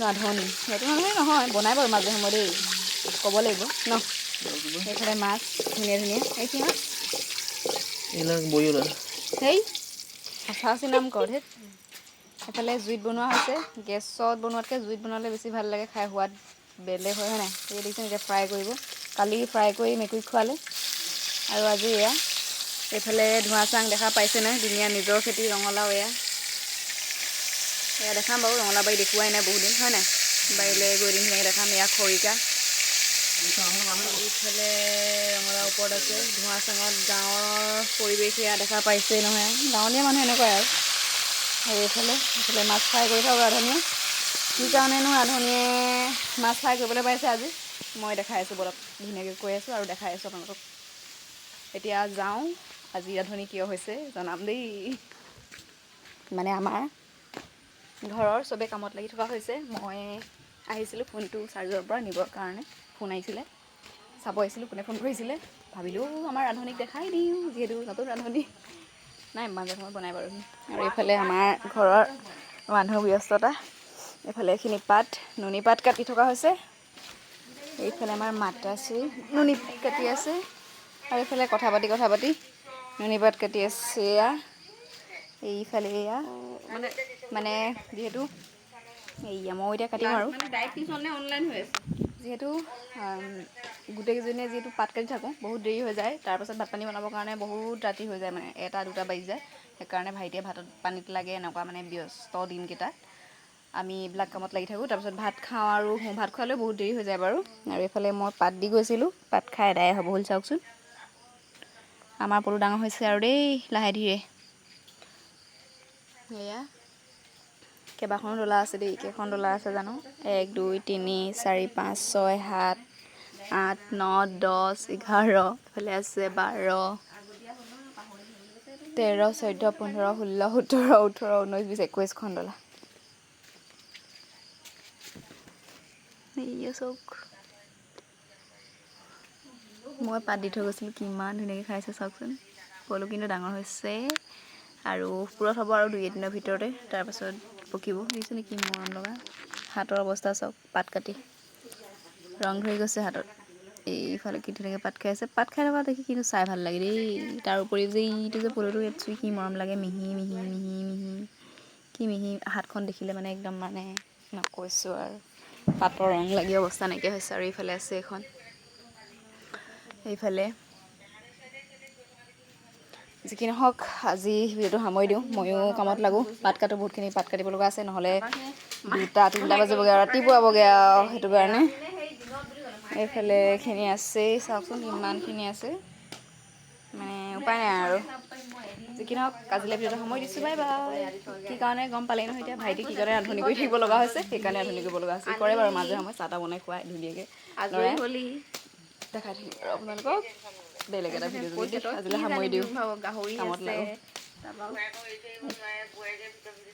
ৰান্ধনি সেইটো মানুহে নহয় বনাই বাৰু মাজে সময় দেই ক'ব লাগিব ন সেইফালে মাছ ধুনীয়া ধুনীয়া এইখিনি মাছ এইবিলাক বইলা সেই আচাৰ নাম কৰ ধেত এফালে জুইত বনোৱা হৈছে গেছত বনোৱাতকৈ জুইত বনালে বেছি ভাল লাগে খাই সোৱাদ বেলেগ হয় নাই এই দেখিছে এতিয়া ফ্ৰাই কৰিব কালি ফ্ৰাই কৰি মেকুৰীক খোৱালে আৰু আজি এয়া এইফালে ধোঁৱা চাং দেখা পাইছে নাই ধুনীয়া নিজৰ খেতি ৰঙালাও এয়া দেখাম বাৰু ৰঙালাও বাৰী দেখুৱাই নাই বহুত দিন হয় নাই বাৰীলৈ গৈ দিন ধুনীয়াকৈ দেখাম এয়া খৰিকা এইফালে ৰঙালাও ওপৰত আছে ধোঁৱা চাঙত গাঁৱৰ পৰিৱেশ এয়া দেখা পাইছেই নহয় গাঁৱলীয়া মানুহ এনেকুৱাই আৰু এইফালে মাছ ফ্ৰাই কৰি থাকক ৰান্ধনীয়ে কি কাৰণেনো ৰান্ধনীয়ে মাছ ফ্ৰাই কৰিবলৈ পাইছে আজি মই দেখাই আছোঁ বলক ধুনীয়াকৈ কৈ আছোঁ আৰু দেখাই আছোঁ আপোনালোকক এতিয়া যাওঁ আজি ৰান্ধনী কিয় হৈছে জনাম দেই মানে আমাৰ ঘৰৰ চবেই কামত লাগি থকা হৈছে মই আহিছিলোঁ ফোনটো চাৰ্জৰ পৰা নিবৰ কাৰণে ফোন আহিছিলে চাব আহিছিলোঁ কোনে ফোন কৰিছিলে ভাবিলোঁ আমাৰ ৰান্ধনীক দেখাই দিওঁ যিহেতু নতুন ৰান্ধনী নাই মাজে সময় বনাই বাৰুহি আৰু এইফালে আমাৰ ঘৰৰ মানুহৰ ব্যস্ততা এইফালে এইখিনি পাত নুনী পাত কাটি থকা হৈছে এইফালে আমাৰ মাতাশ্ৰী নুনী কাটি আছে আৰু এইফালে কথা পাতি নুনী পাত কাটি আছে এয়া এইফালে এয়া মানে যিহেতু এইয়া মই এতিয়া কাটিম আৰু অনলাইন হৈ আছে যিহেতু গোটেইকেইজনীয়ে যিহেতু পাত কাটি থাকোঁ বহুত দেৰি হৈ যায় তাৰপাছত ভাত পানী বনাবৰ কাৰণে বহুত ৰাতি হৈ যায় মানে 1টা 2টা বাজি যায় সেইকাৰণে ভাইটিয়ে ভাতত পানীত লাগে এনেকুৱা মানে ব্যস্ত দিনকেইটাত আমি এইবিলাক কামত লাগি থাকোঁ তাৰপিছত ভাত খাওঁ আৰু ভাত খোৱালেও বহুত দেৰি হৈ যায় বাৰু আৰু এইফালে মই পাত দি গৈছিলোঁ পাত খাই এদাই হ'ব হ'ল চাওকচোন আমাৰ পলু ডাঙৰ হৈছে আৰু দেই লাহে ধীৰে এয়া কেইবাখনো ডলা আছে দেই কেইখন ডলা আছে জানো 1 2 3 4 5 6 7 8 9 10 11 এইফালে আছে 12 13 14 15 16 17 18 19 20 21খন ডলা এইয়া চাওক মই পাত দি থৈ গৈছিলোঁ কিমান ধুনীয়াকৈ খাইছে চাওকচোন পলু কিন্তু ডাঙৰ হৈছে আৰু পুৰত হ'ব আৰু 2 এদিনৰ ভিতৰতে তাৰপাছত পকিব দেখিছে নেকি মৰম লগা হাতৰ অৱস্থা চাওক পাত কাটি ৰং ধৰি গৈছে হাতত এইফালে কি ধুনীয়াকৈ পাত খাই আছে পাত খাই থকা দেখি কিন্তু চাই ভাল লাগে দেই তাৰ উপৰিও যে এইটো যে পলুটো ইয়াত চুই কি মৰম লাগে মিহি মিহি মিহি মিহি কি মিহি হাতখন দেখিলে মানে একদম মানে নকৈছোঁ আৰু পাতৰ ৰং লাগি অৱস্থা নাইকিয়া হৈছে আৰু এইফালে আছে এখন এইফালে যি কি নহওক আজি ভিডিঅ'টো সামৰি দিওঁ ময়ো কামত লাগোঁ পাত কাটো বহুতখিনি পাত কাটিব লগা আছে নহ'লে 2টা 3টা বাজিবগৈ আৰু ৰাতি পুৱাবগৈ আৰু সেইটো কাৰণে এইফালে এইখিনি আছেই চাওকচোন কিমানখিনি আছে মানে উপায় নাই আৰু যি কি নহওক আজিলৈ ভিডিঅ'টো সামৰি দিছোঁ বাই বাই কি কাৰণে গম পালেই নহয় এতিয়া ভাইটি কি কাৰণে ৰান্ধনি কৰি থাকিব লগা হৈছে সেইকাৰণে ৰান্ধনি কৰিব লগা হৈছে কৰে বাৰু মাজে সময়ে চাহ তাহ বনাই খুৱাই ধুনীয়াকৈ আজৰি হ'লি দেখাই থাকিম আৰু আপোনালোকক বেলেগ এটা ভিডিঅ' যদি আজিলৈ সামৰি দিওঁ কামত লাগোঁ